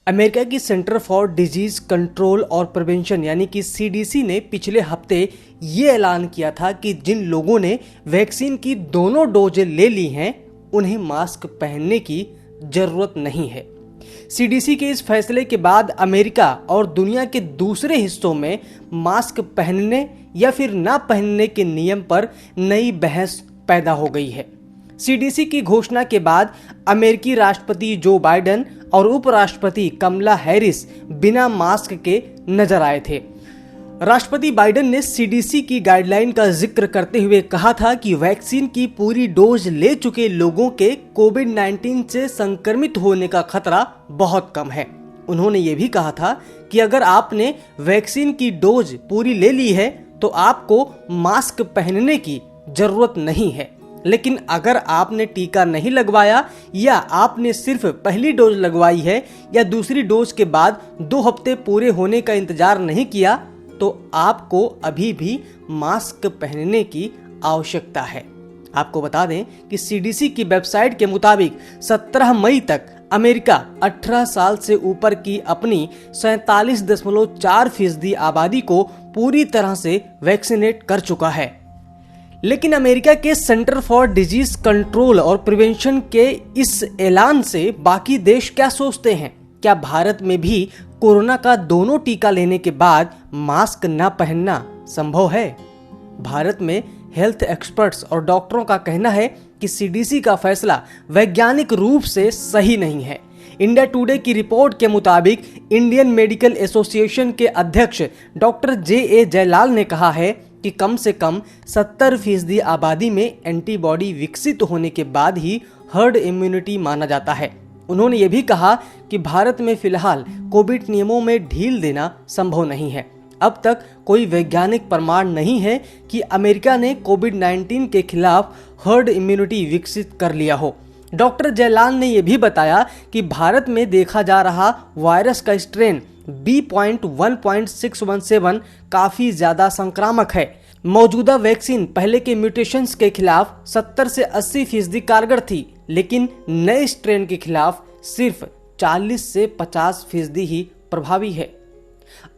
America की centre for disease control और prevention यानी कि सीडीसी ने पिछले हफ्ते ये ऐलान किया था कि जिन लोगों ने वैक्सीन की दोनों डोज ले ली हैं उन्हें मास्क पहनने की जरूरत नहीं है। सीडीसी के इस फैसले के बाद अमेरिका और दुनिया के दूसरे हिस्सों में मास्क पहनने या फिर ना पहनने के नियम पर नई बहस पैदा हो गई है। सीडीसी की घोषणा के बाद अमेरिकी राष्ट्रपति जो बाइडेन और उपराष्ट्रपति कमला हैरिस बिना मास्क के नजर आए थे। राष्ट्रपति बाइडेन ने सीडीसी की गाइडलाइन का जिक्र करते हुए कहा था कि वैक्सीन की पूरी डोज ले चुके लोगों के कोविड-19 से संक्रमित होने का खतरा बहुत कम है। उन्होंने ये भी कहा था कि अगर आपने वैक्सीन की डोज पूरी ले ली है तो आपको मास्क पहनने की जरूरत नहीं है, लेकिन अगर आपने टीका नहीं लगवाया या आपने सिर्फ पहली डोज लगवाई है या दूसरी डोज के बाद 2 हफ्ते पूरे होने का इंतजार नहीं किया तो आपको अभी भी मास्क पहनने की आवश्यकता है। आपको बता दें कि सीडीसी की वेबसाइट के मुताबिक 17 मई तक अमेरिका 18 साल से ऊपर की अपनी 47.4% आबादी को पूरी तरह से वैक्सीनेट कर चुका है। लेकिन अमेरिका के सेंटर फॉर डिजीज कंट्रोल और प्रिवेंशन के इस ऐलान से बाकी देश क्या सोचते हैं? क्या भारत में भी कोरोना का दोनों टीका लेने के बाद मास्क न पहनना संभव है? भारत में हेल्थ एक्सपर्ट्स और डॉक्टरों का कहना है कि सीडीसी का फैसला वैज्ञानिक रूप से सही नहीं है। इंडिया टुडे की रिपोर्ट के मुताबिक इंडियन मेडिकल एसोसिएशन के अध्यक्ष डॉक्टर जे जयलाल ने कहा है कि कम से कम 70% आबादी में एंटीबॉडी विकसित होने के बाद ही हर्ड इम्यूनिटी माना जाता है। उन्होंने ये भी कहा कि भारत में फिलहाल कोविड नियमों में ढील देना संभव नहीं है। अब तक कोई वैज्ञानिक प्रमाण नहीं है कि अमेरिका ने कोविड-19 के खिलाफ हर्ड इम्यूनिटी विकसित कर लिया हो। डॉक्टर जयलाल ने यह भी बताया कि भारत में देखा जा रहा वायरस का स्ट्रेन B.1.617 काफी ज्यादा संक्रामक है। मौजूदा वैक्सीन पहले के म्यूटेशंस के खिलाफ 70 से 80% कारगर थी, लेकिन नए स्ट्रेन के खिलाफ सिर्फ 40 से 50% ही प्रभावी है।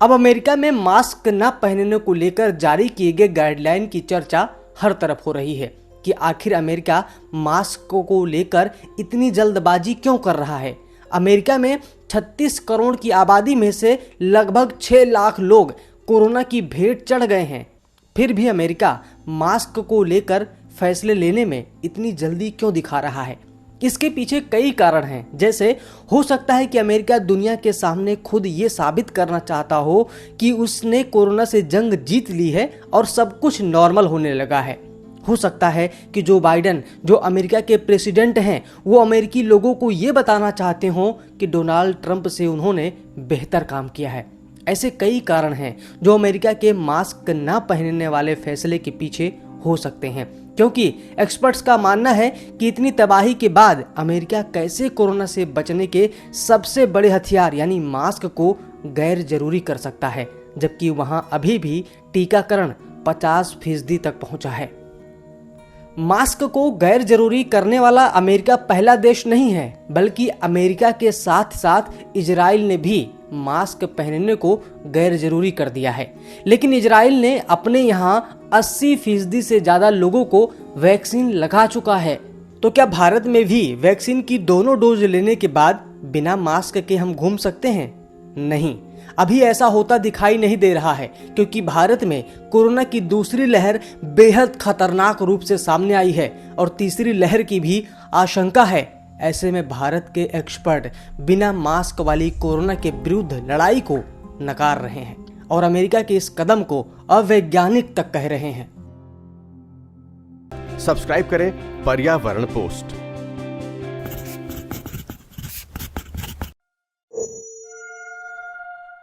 अब अमेरिका में मास्क न पहनने को लेकर जारी किए गए गाइडलाइन की चर्चा हर तरफ हो रही है कि आखिर अमेरिका मास्क को लेकर इतनी जल्दबाजी क्यों कर रहा है। अमेरिका में 36 करोड़ की आबादी में से लगभग 6 लाख लोग कोरोना की भेंट चढ़ गए हैं, फिर भी अमेरिका मास्क को लेकर फैसले लेने में इतनी जल्दी क्यों दिखा रहा है? इसके पीछे कई कारण हैं। जैसे हो सकता है कि अमेरिका दुनिया के सामने खुद ये साबित करना चाहता हो कि उसने कोरोना से जंग जीत ली है और सब कुछ नॉर्मल होने लगा है। हो सकता है कि जो बाइडेन जो अमेरिका के प्रेसिडेंट हैं वो अमेरिकी लोगों को ये बताना चाहते हों कि डोनाल्ड ट्रंप से उन्होंने बेहतर काम किया है। ऐसे कई कारण हैं जो अमेरिका के मास्क ना पहनने वाले फैसले के पीछे हो सकते हैं, क्योंकि एक्सपर्ट्स का मानना है कि इतनी तबाही के बाद अमेरिका कैसे कोरोना से बचने के सबसे बड़े हथियार यानी मास्क को गैर जरूरी कर सकता है, जबकि वहां अभी भी टीकाकरण 50% तक पहुंचा है। मास्क को गैर जरूरी करने वाला अमेरिका पहला देश नहीं है, बल्कि अमेरिका के साथ साथ इजराइल ने भी मास्क पहनने को गैर जरूरी कर दिया है। लेकिन इजराइल ने अपने यहाँ 80% से ज्यादा लोगों को वैक्सीन लगा चुका है। तो क्या भारत में भी वैक्सीन की दोनों डोज लेने के बाद बिना मास्क के हम घूम सकते हैं? नहीं, अभी ऐसा होता दिखाई नहीं दे रहा है, क्योंकि भारत में कोरोना की दूसरी लहर बेहद खतरनाक रूप से सामने आई है और तीसरी लहर की भी आशंका है। ऐसे में भारत के एक्सपर्ट बिना मास्क वाली कोरोना के विरुद्ध लड़ाई को नकार रहे हैं और अमेरिका के इस कदम को अवैज्ञानिक तक कह रहे हैं। सब्सक्राइब करें पर्यावरण पोस्ट।